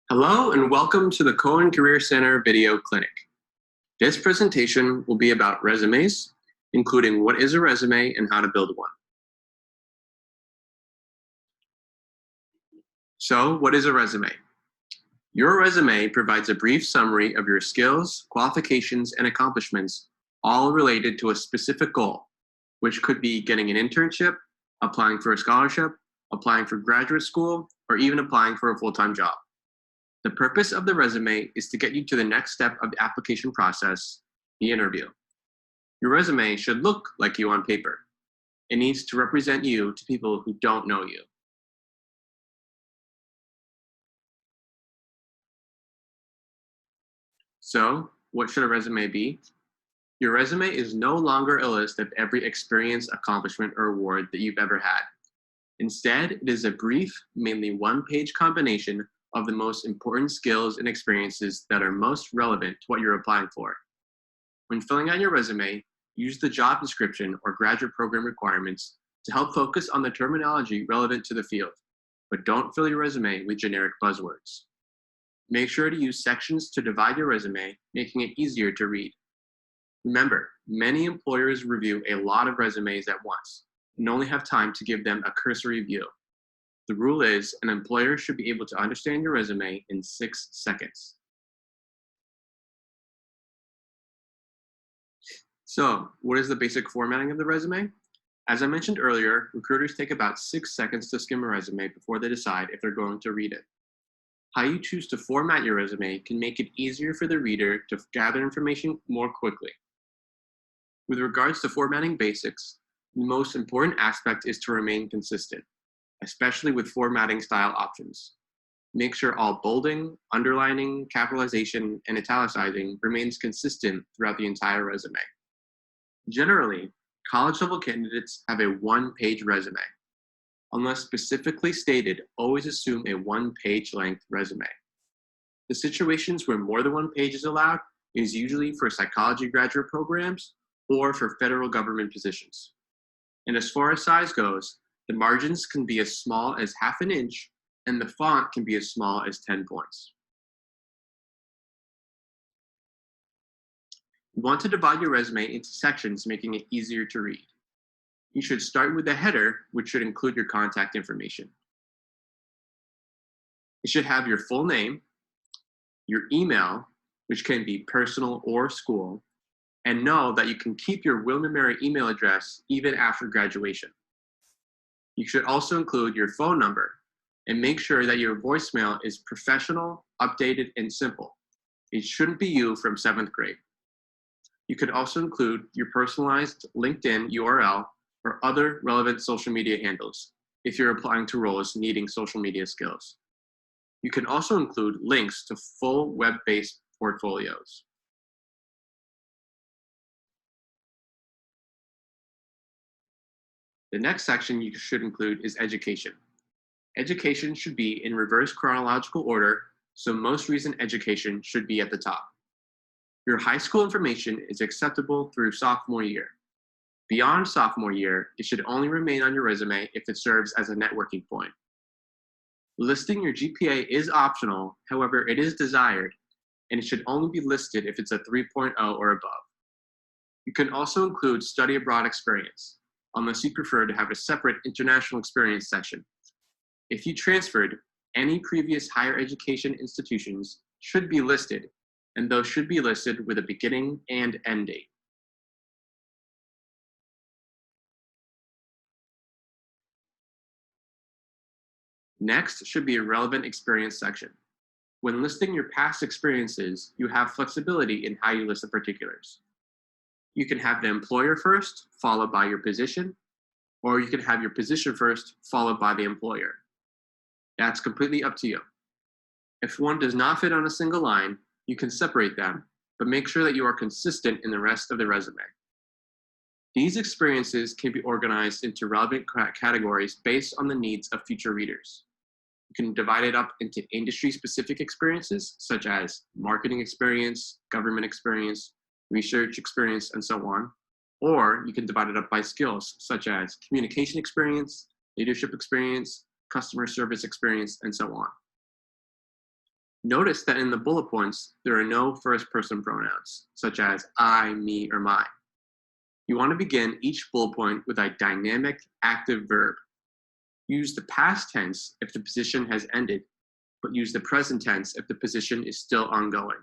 Hello and welcome to the Cohen Career Center Video Clinic. This presentation will be about resumes, including what is a resume and how to build one. So, what is a resume? Your resume provides a brief summary of your skills, qualifications, and accomplishments, all related to a specific goal, which could be getting an internship, applying for a scholarship, applying for graduate school, or even applying for a full-time job. The purpose of the resume is to get you to the next step of the application process, the interview. Your resume should look like you on paper. It needs to represent you to people who don't know you. So, what should a resume be? Your resume is no longer a list of every experience, accomplishment, or award that you've ever had. Instead, it is a brief, mainly one-page combination of the most important skills and experiences that are most relevant to what you're applying for. When filling out your resume, use the job description or graduate program requirements to help focus on the terminology relevant to the field, but don't fill your resume with generic buzzwords. Make sure to use sections to divide your resume, making it easier to read. Remember, many employers review a lot of resumes at once and only have time to give them a cursory view. The rule is an employer should be able to understand your resume in 6 seconds. So, what is the basic formatting of the resume? As I mentioned earlier, recruiters take about 6 seconds to skim a resume before they decide if they're going to read it. How you choose to format your resume can make it easier for the reader to gather information more quickly. With regards to formatting basics, the most important aspect is to remain consistent, especially with formatting style options. Make sure all bolding, underlining, capitalization, and italicizing remains consistent throughout the entire resume. Generally, college-level candidates have a one-page resume. Unless specifically stated, always assume a one-page length resume. The situations where more than one page is allowed is usually for psychology graduate programs or for federal government positions. And as far as size goes, the margins can be as small as ½ an inch, and the font can be as small as 10 points. You want to divide your resume into sections, making it easier to read. You should start with the header, which should include your contact information. It should have your full name, your email, which can be personal or school, and know that you can keep your William & Mary email address even after graduation. You should also include your phone number and make sure that your voicemail is professional, updated, and simple. It shouldn't be you from 7th grade. You could also include your personalized LinkedIn URL or other relevant social media handles if you're applying to roles needing social media skills. You can also include links to full web-based portfolios. The next section you should include is education. Education should be in reverse chronological order, so most recent education should be at the top. Your high school information is acceptable through sophomore year. Beyond sophomore year, it should only remain on your resume if it serves as a networking point. Listing your GPA is optional, however, it is desired, and it should only be listed if it's a 3.0 or above. You can also include study abroad experience, unless you prefer to have a separate international experience section. If you transferred, any previous higher education institutions should be listed, and those should be listed with a beginning and end date. Next should be a relevant experience section. When listing your past experiences, you have flexibility in how you list the particulars. You can have the employer first, followed by your position, or you can have your position first, followed by the employer. That's completely up to you. If one does not fit on a single line, you can separate them, but make sure that you are consistent in the rest of the resume. These experiences can be organized into relevant categories based on the needs of future readers. You can divide it up into industry-specific experiences, such as marketing experience, government experience, research experience, and so on. Or you can divide it up by skills, such as communication experience, leadership experience, customer service experience, and so on. Notice that in the bullet points, there are no first-person pronouns, such as I, me, or my. You want to begin each bullet point with a dynamic active verb. Use the past tense if the position has ended, but use the present tense if the position is still ongoing.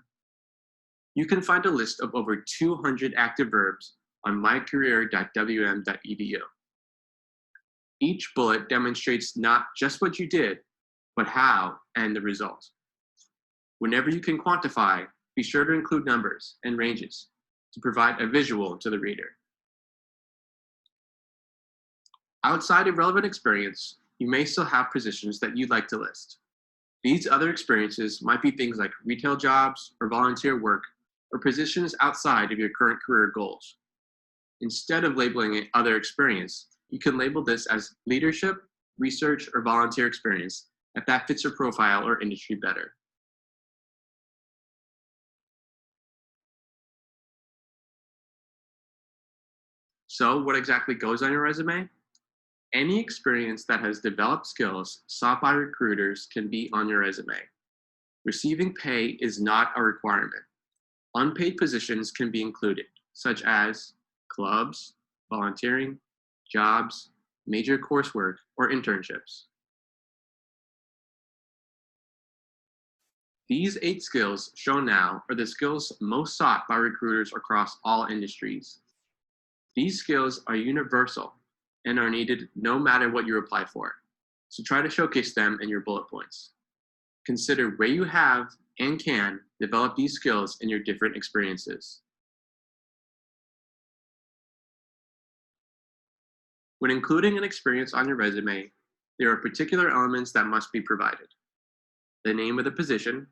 You can find a list of over 200 active verbs on mycareer.wm.edu. Each bullet demonstrates not just what you did, but how and the result. Whenever you can quantify, be sure to include numbers and ranges to provide a visual to the reader. Outside of relevant experience, you may still have positions that you'd like to list. These other experiences might be things like retail jobs or volunteer work or positions outside of your current career goals. Instead of labeling it other experience, you can label this as leadership, research, or volunteer experience if that fits your profile or industry better. So what exactly goes on your resume? Any experience that has developed skills sought by recruiters can be on your resume. Receiving pay is not a requirement. Unpaid positions can be included, such as clubs, volunteering, jobs, major coursework, or internships. These 8 skills shown now are the skills most sought by recruiters across all industries. These skills are universal and are needed no matter what you apply for, so try to showcase them in your bullet points. Consider where you have and can develop these skills in your different experiences. When including an experience on your resume, there are particular elements that must be provided. The name of the position,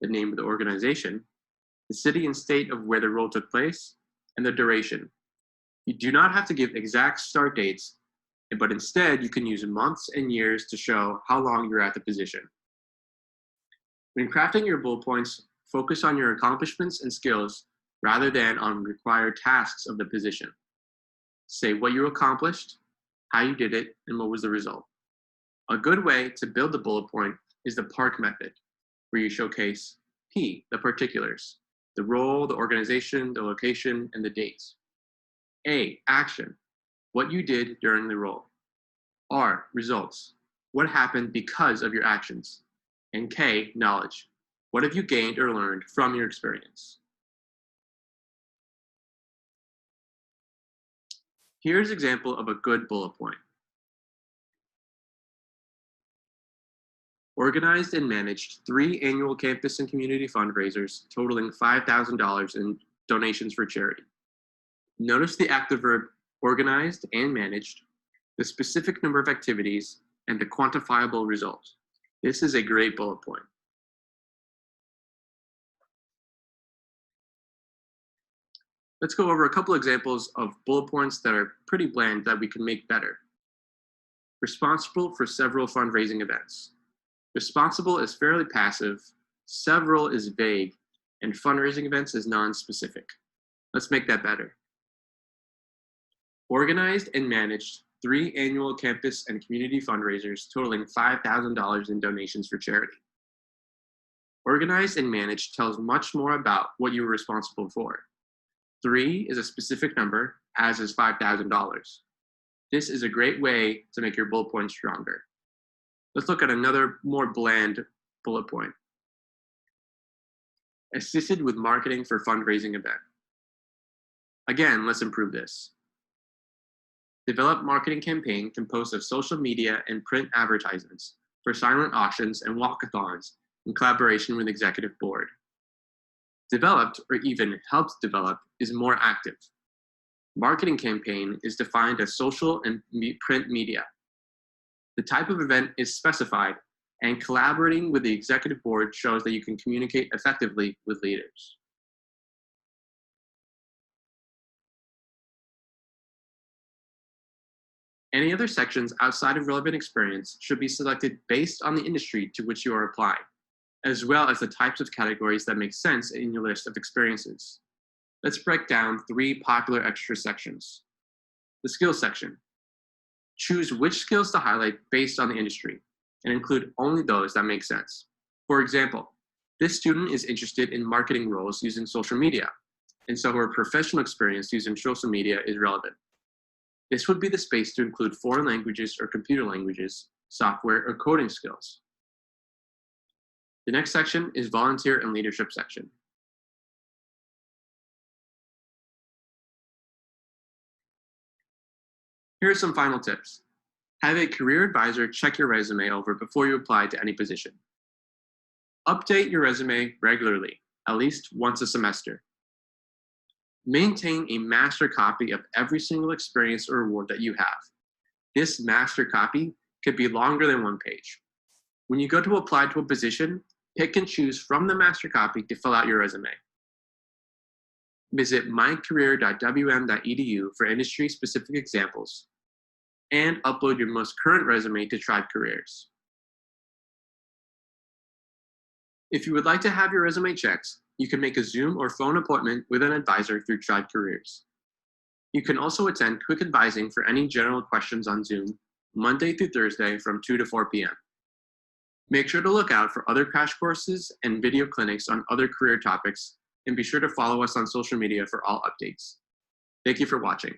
the name of the organization, the city and state of where the role took place, and the duration. You do not have to give exact start dates, but instead you can use months and years to show how long you're at the position. When crafting your bullet points, focus on your accomplishments and skills rather than on required tasks of the position. Say what you accomplished, how you did it, and what was the result. A good way to build the bullet point is the PARC method, where you showcase P, the particulars, the role, the organization, the location, and the dates. A, action, what you did during the role. R, results, what happened because of your actions. And K, knowledge, what have you gained or learned from your experience. Here's an example of a good bullet point. Organized and managed 3 annual campus and community fundraisers totaling $5,000 in donations for charity. Notice the active verb organized and managed, the specific number of activities, and the quantifiable result. This is a great bullet point. Let's go over a couple examples of bullet points that are pretty bland that we can make better. Responsible for several fundraising events. Responsible is fairly passive, several is vague, and fundraising events is non-specific. Let's make that better. Organized and managed 3 annual campus and community fundraisers totaling $5,000 in donations for charity. Organized and managed tells much more about what you were responsible for. 3 is a specific number, as is $5,000. This is a great way to make your bullet point stronger. Let's look at another more bland bullet point. Assisted with marketing for fundraising event. Again, let's improve this. Develop marketing campaign composed of social media and print advertisements for silent auctions and walkathons in collaboration with executive board. Developed or even helped develop is more active. Marketing campaign is defined as social and print media. The type of event is specified, and collaborating with the executive board shows that you can communicate effectively with leaders. Any other sections outside of relevant experience should be selected based on the industry to which you are applying, as well as the types of categories that make sense in your list of experiences. Let's break down 3 popular extra sections. The skills section. Choose which skills to highlight based on the industry, and include only those that make sense. For example, This student is interested in marketing roles using social media, and so her professional experience using social media is relevant. This would be the space to include foreign languages or computer languages, software, or coding skills. The next section is volunteer and leadership section. Here are some final tips. Have a career advisor check your resume over before you apply to any position. Update your resume regularly, at least once a semester. Maintain a master copy of every single experience or award that you have. This master copy could be longer than 1 page. When you go to apply to a position, pick and choose from the master copy to fill out your resume. Visit mycareer.wm.edu for industry-specific examples, and upload your most current resume to Tribe Careers. If you would like to have your resume checked, you can make a Zoom or phone appointment with an advisor through Tribe Careers. You can also attend quick advising for any general questions on Zoom, Monday through Thursday from 2 to 4 p.m. Make sure to look out for other crash courses and video clinics on other career topics, and be sure to follow us on social media for all updates. Thank you for watching.